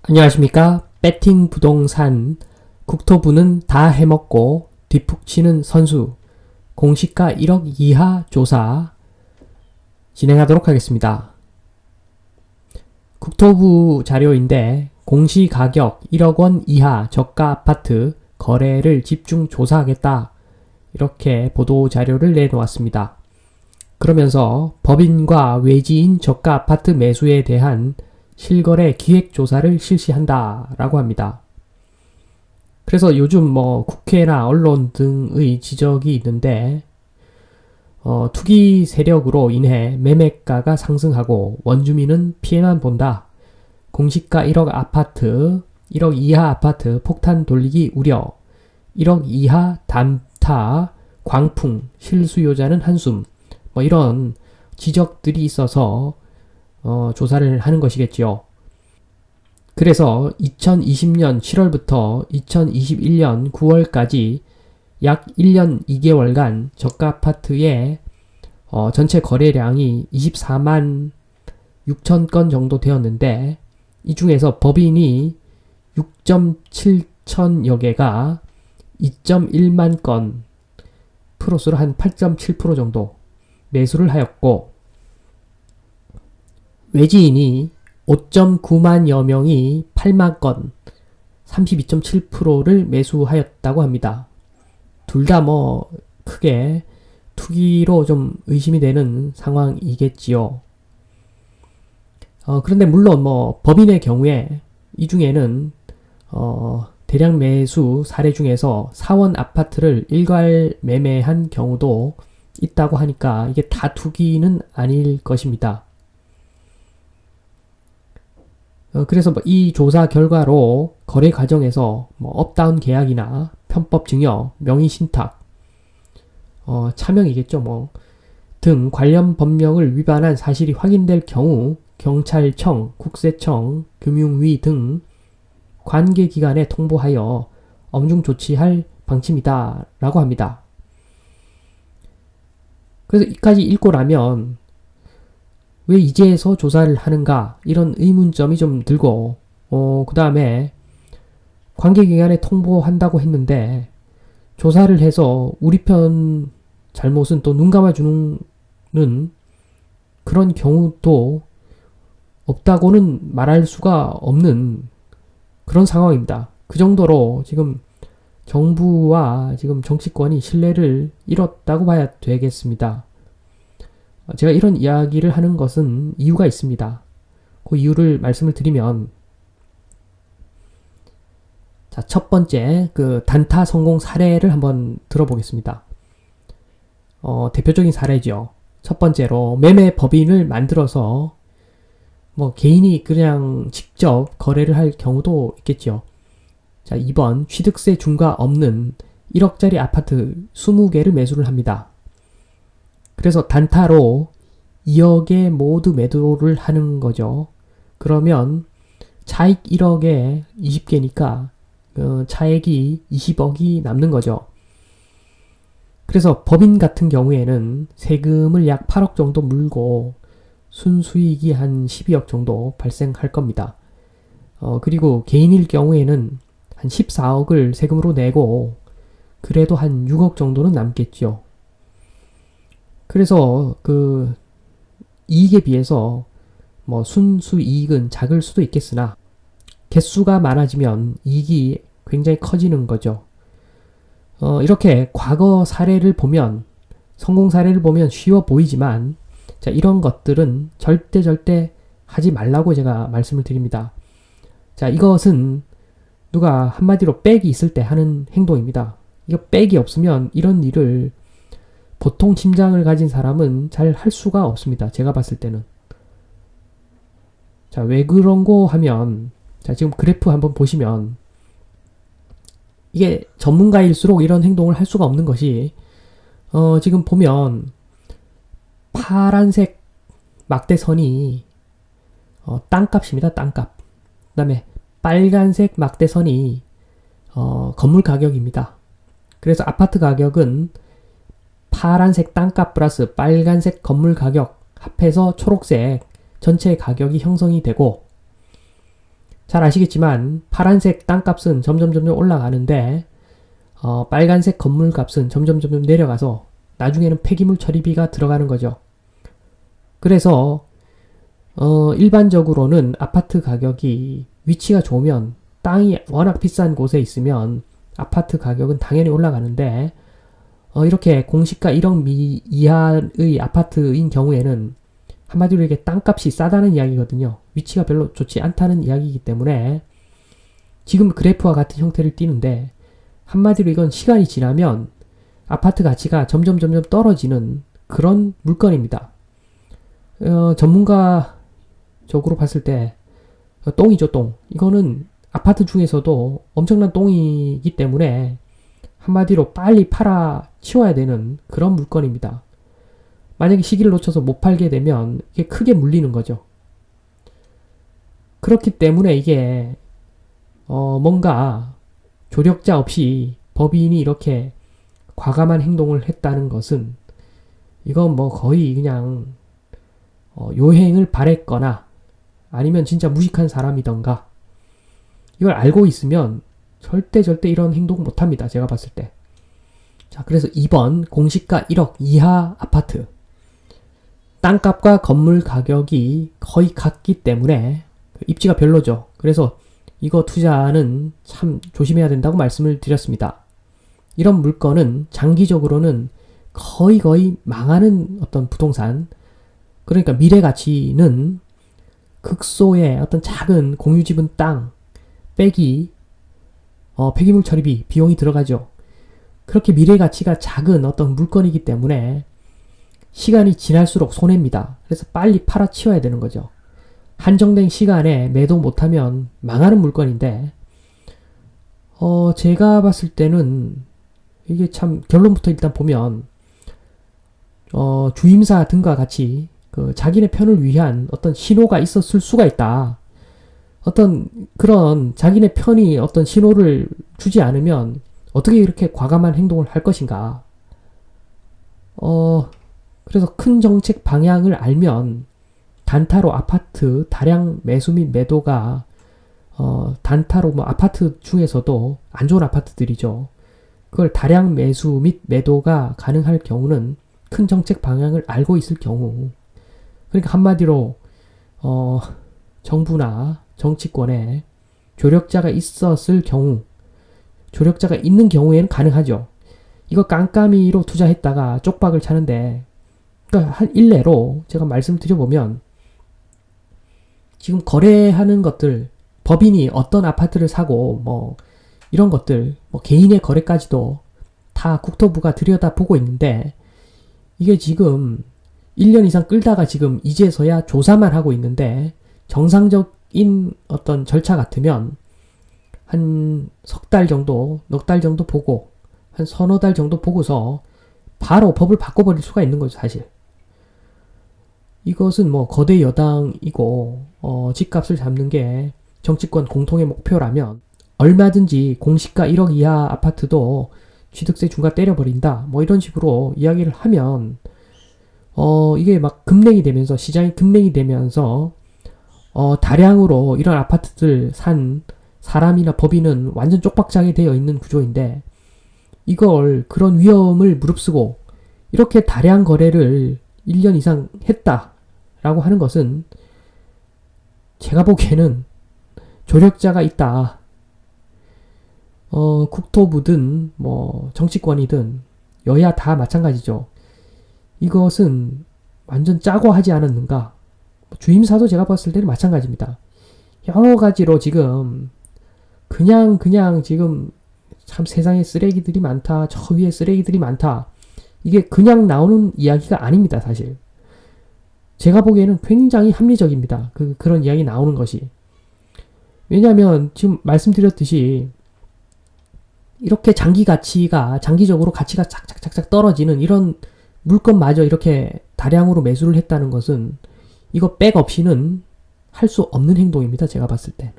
안녕하십니까? 배팅 부동산 국토부는 다 해먹고 뒷북치는 선수 공시가 1억 이하 조사 진행하도록 하겠습니다. 국토부 자료인데 공시가격 1억 원 이하 저가 아파트 거래를 집중 조사하겠다 이렇게 보도 자료를 내놓았습니다. 그러면서 법인과 외지인 저가 아파트 매수에 대한 실거래 기획조사를 실시한다 라고 합니다. 그래서 요즘 국회나 언론 등의 지적이 있는데 투기 세력으로 인해 매매가가 상승하고 원주민은 피해만 본다. 공시가 1억 아파트, 1억 이하 아파트 폭탄 돌리기 우려, 1억 이하 담타, 광풍, 실수요자는 한숨 이런 지적들이 있어서 조사를 하는 것이겠지요. 그래서 2020년 7월부터 2021년 9월까지 약 1년 2개월간 저가 아파트의 전체 거래량이 24만 6천 건 정도 되었는데 이 중에서 법인이 6.7천여 개가 2.1만 건 프로수로 한 8.7% 정도 매수를 하였고 외지인이 5.9만여 명이 8만 건 32.7%를 매수하였다고 합니다. 둘 다 크게 투기로 좀 의심이 되는 상황이겠지요. 그런데 물론 법인의 경우에 이 중에는 대량 매수 사례 중에서 사원 아파트를 일괄 매매한 경우도 있다고 하니까 이게 다 투기는 아닐 것입니다. 그래서 이 조사 결과로 거래 과정에서 업다운 계약이나 편법 증여, 명의 신탁, 차명이겠죠 등 관련 법령을 위반한 사실이 확인될 경우 경찰청, 국세청, 금융위 등 관계기관에 통보하여 엄중 조치할 방침이다 라고 합니다. 그래서 이까지 읽고 나면 왜 이제서 조사를 하는가 이런 의문점이 좀 들고 그 다음에 관계기관에 통보한다고 했는데 조사를 해서 우리 편 잘못은 또 눈 감아주는 그런 경우도 없다고는 말할 수가 없는 그런 상황입니다. 그 정도로 지금 정부와 지금 정치권이 신뢰를 잃었다고 봐야 되겠습니다. 제가 이런 이야기를 하는 것은 이유가 있습니다. 그 이유를 말씀을 드리면 자, 첫 번째 그 단타 성공 사례를 한번 들어보겠습니다. 대표적인 사례죠. 첫 번째로 매매 법인을 만들어서 개인이 그냥 직접 거래를 할 경우도 있겠죠. 자, 2번 취득세 중과 없는 1억짜리 아파트 20개를 매수를 합니다. 그래서 단타로 2억에 모두 매도를 하는 거죠. 그러면 차익 1억에 20개니까 차액이 20억이 남는 거죠. 그래서 법인 같은 경우에는 세금을 약 8억 정도 물고 순수익이 한 12억 정도 발생할 겁니다. 그리고 개인일 경우에는 한 14억을 세금으로 내고 그래도 한 6억 정도는 남겠죠. 그래서 그 이익에 비해서 순수이익은 작을 수도 있겠으나 개수가 많아지면 이익이 굉장히 커지는 거죠. 이렇게 과거 사례를 보면 성공 사례를 보면 쉬워 보이지만 자, 이런 것들은 절대 하지 말라고 제가 말씀을 드립니다. 자, 이것은 누가 한마디로 백이 있을 때 하는 행동입니다. 이거 백이 없으면 이런 일을 보통 심장을 가진 사람은 잘 할 수가 없습니다. 제가 봤을 때는. 자, 왜 그런고 하면 자, 지금 그래프 한번 보시면 이게 전문가일수록 이런 행동을 할 수가 없는 것이 지금 보면 파란색 막대선이 땅값입니다. 땅값. 그 다음에 빨간색 막대선이 건물 가격입니다. 그래서 아파트 가격은 파란색 땅값 플러스 빨간색 건물 가격 합해서 초록색 전체 가격이 형성이 되고 잘 아시겠지만 파란색 땅값은 점점 올라가는데 빨간색 건물 값은 점점 내려가서 나중에는 폐기물 처리비가 들어가는 거죠. 그래서 일반적으로는 아파트 가격이 위치가 좋으면 땅이 워낙 비싼 곳에 있으면 아파트 가격은 당연히 올라가는데 이렇게 공시가 1억 이하의 아파트인 경우에는 한마디로 이게 땅값이 싸다는 이야기거든요. 위치가 별로 좋지 않다는 이야기이기 때문에 지금 그래프와 같은 형태를 띠는데 한마디로 이건 시간이 지나면 아파트 가치가 점점 떨어지는 그런 물건입니다. 전문가적으로 봤을 때 똥이죠, 똥. 이거는 아파트 중에서도 엄청난 똥이기 때문에 한마디로 빨리 팔아 치워야 되는 그런 물건입니다. 만약에 시기를 놓쳐서 못 팔게 되면 이게 크게 물리는 거죠. 그렇기 때문에 이게 뭔가 조력자 없이 법인이 이렇게 과감한 행동을 했다는 것은 이건 뭐 거의 그냥 요행을 바랬거나 아니면 진짜 무식한 사람이던가 이걸 알고 있으면 절대 이런 행동 못합니다. 제가 봤을 때. 자, 그래서 2번 공시가 1억 이하 아파트 땅값과 건물 가격이 거의 같기 때문에 입지가 별로죠. 그래서 이거 투자는 참 조심해야 된다고 말씀을 드렸습니다. 이런 물건은 장기적으로는 거의 망하는 어떤 부동산, 그러니까 미래 가치는 극소의 어떤 작은 공유지분 땅 빼기 폐기물 처리비 비용이 들어가죠. 그렇게 미래 가치가 작은 어떤 물건이기 때문에 시간이 지날수록 손해입니다. 그래서 빨리 팔아치워야 되는 거죠. 한정된 시간에 매도 못하면 망하는 물건인데 제가 봤을 때는 이게 참 결론부터 일단 보면 주임사 등과 같이 자기네 편을 위한 어떤 신호가 있었을 수가 있다. 어떤 그런 자기네 편이 어떤 신호를 주지 않으면 어떻게 이렇게 과감한 행동을 할 것인가. 그래서 큰 정책 방향을 알면 단타로 아파트 다량 매수 및 매도가 단타로 뭐 아파트 중에서도 안 좋은 아파트들이죠. 그걸 다량 매수 및 매도가 가능할 경우는 큰 정책 방향을 알고 있을 경우, 그러니까 한마디로 정부나 정치권에 조력자가 있었을 경우, 조력자가 있는 경우에는 가능하죠. 이거 깜깜이로 투자했다가 쪽박을 차는데, 그러니까 한 일례로 제가 말씀을 드려보면 지금 거래하는 것들, 법인이 어떤 아파트를 사고 뭐 이런 것들, 뭐 개인의 거래까지도 다 국토부가 들여다보고 있는데 이게 지금 1년 이상 끌다가 지금 이제서야 조사만 하고 있는데 정상적인 어떤 절차 같으면 한 석 달 정도, 넉 달 정도 보고 한 서너 달 정도 보고서 바로 법을 바꿔버릴 수가 있는 거죠, 사실. 이것은 뭐 거대 여당이고 집값을 잡는 게 정치권 공통의 목표라면 얼마든지 공시가 1억 이하 아파트도 취득세 중과 때려버린다. 뭐 이런 식으로 이야기를 하면 이게 막 급냉이 되면서 시장이 급냉이 되면서 다량으로 이런 아파트들 산 사람이나 법인은 완전 쪽박장이 되어 있는 구조인데 이걸 그런 위험을 무릅쓰고 이렇게 다량 거래를 1년 이상 했다라고 하는 것은 제가 보기에는 조력자가 있다. 국토부든 뭐 정치권이든 여야 다 마찬가지죠. 이것은 완전 짜고 하지 않았는가. 주임사도 제가 봤을 때는 마찬가지입니다. 여러 가지로 지금 그냥 지금 참 세상에 쓰레기들이 많다. 저 위에 쓰레기들이 많다. 이게 그냥 나오는 이야기가 아닙니다, 사실. 제가 보기에는 굉장히 합리적입니다. 그런 이야기 나오는 것이. 왜냐하면 지금 말씀드렸듯이 이렇게 장기적으로 가치가 착착 떨어지는 이런 물건마저 이렇게 다량으로 매수를 했다는 것은 이거 백 없이는 할 수 없는 행동입니다. 제가 봤을 때는.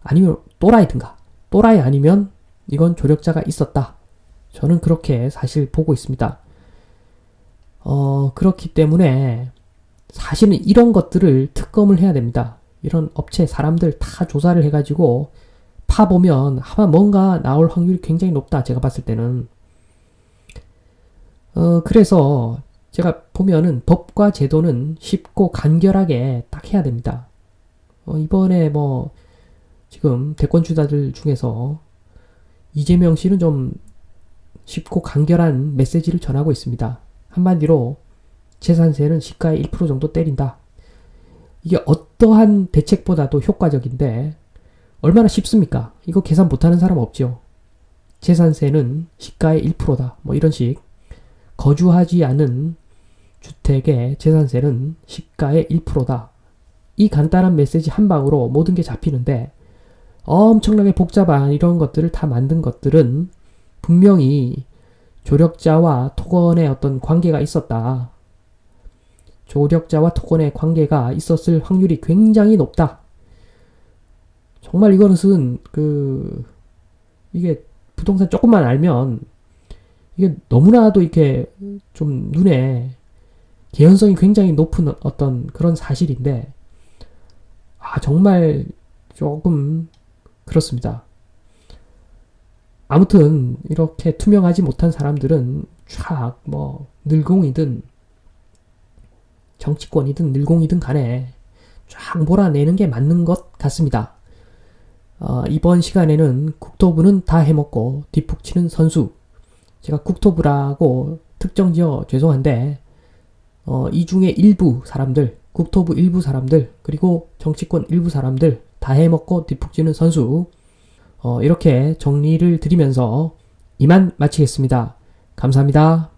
아니면 또라이든가. 또라이 아니면 이건 조력자가 있었다. 저는 그렇게 사실 보고 있습니다. 그렇기 때문에 사실은 이런 것들을 특검을 해야 됩니다. 이런 업체 사람들 다 조사를 해가지고 파보면 아마 뭔가 나올 확률이 굉장히 높다. 제가 봤을 때는. 그래서 제가 보면은 법과 제도는 쉽고 간결하게 딱 해야 됩니다. 이번에 뭐 지금 대권 주자들 중에서 이재명 씨는 좀 쉽고 간결한 메시지를 전하고 있습니다. 한마디로 재산세는 시가의 1% 정도 때린다. 이게 어떠한 대책보다도 효과적인데 얼마나 쉽습니까? 이거 계산 못하는 사람 없죠. 재산세는 시가의 1%다. 뭐 이런 식. 거주하지 않은 주택의 재산세는 시가의 1%다. 이 간단한 메시지 한 방으로 모든 게 잡히는데 엄청나게 복잡한 이런 것들을 다 만든 것들은 분명히 조력자와 토건의 어떤 관계가 있었다. 조력자와 토건의 관계가 있었을 확률이 굉장히 높다. 정말 이것은 이게 부동산 조금만 알면 이게 너무나도 이렇게 좀 눈에 개연성이 굉장히 높은 어떤 그런 사실인데 정말 조금 그렇습니다. 아무튼 이렇게 투명하지 못한 사람들은 쫙 뭐 늘공이든 정치권이든 늘공이든 간에 쫙 몰아내는 게 맞는 것 같습니다. 이번 시간에는 국토부는 다 해먹고 뒷북 치는 선수. 제가 국토부라고 특정 지어 죄송한데 이 중에 일부 사람들, 국토부 일부 사람들, 그리고 정치권 일부 사람들 다 해먹고 뒷북 치는 선수. 이렇게 정리를 드리면서 이만 마치겠습니다. 감사합니다.